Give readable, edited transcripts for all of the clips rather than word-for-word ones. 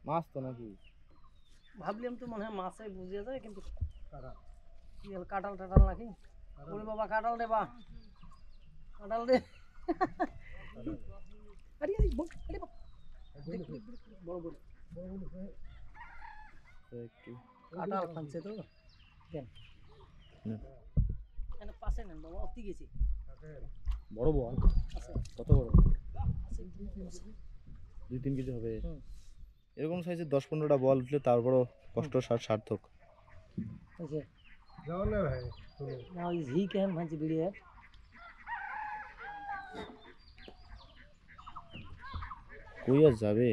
মাছ তো নাকি ভাবলাম তো মনে হয় মাছে বুঝিয়ে যায় কিন্তু কাঁঠাল টাটাল নাকি ওরে বাবা কাঁঠাল দে বা কাঁঠাল দে আরে আরে আরে বড় বড় একটু কাঁঠাল খাচ্ছে তো কেন এখানে পাশে নেন বাবা অতি গেছি বড় বল আছে কত বড় আছে 2-3 কেজি হবে এরকম সাইজের 10-15টা বল উঠলে তারপরও কষ্ট সার্থক ওকে যাও না ভাই নাও ইজ হি ক্যান ভাঁজি ভিডিও কই আর যাবে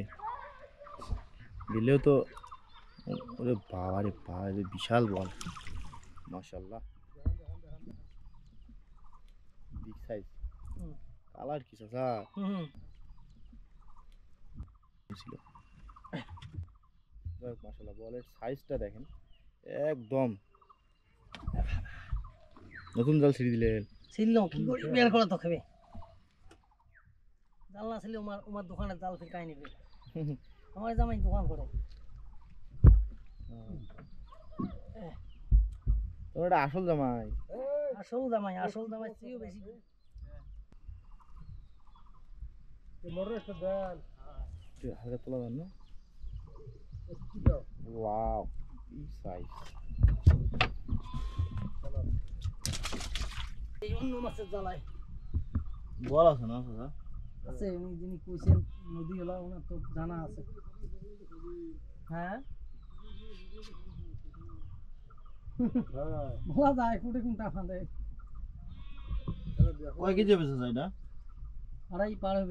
দিলেও তো ওরে বাবা রে বাবা বিশাল বল মাশাআল্লাহ বিগ সাইজ কালার কি চাচা ছিল মাশাআল্লাহ বলের সাইজটা দেখেন একদম নতুন জাল ছিড়ি দিলেন ছিল কি করে বের করে তো খাবে জাল না ছিল আমার দোকানে জাল ফির কাই নিবে আমার জামাই দোকান করে তোমার এটা আসল জামাই আসল জামাই চেয়েও বেশি মরে একটা দেন হালকা তোলা দেন না ওয়াও বিগ সাইজ এই অন্য মাছের জ্বালায় বল আছে না দাদা আছে উনি যিনি কইছেন নদী হলা ওনার তো জানা আছে হ্যাঁ বলা যায় কোটে কোনটা ফাঁদে কয় কেজি হবে চাচা এটা আড়াই পার হবে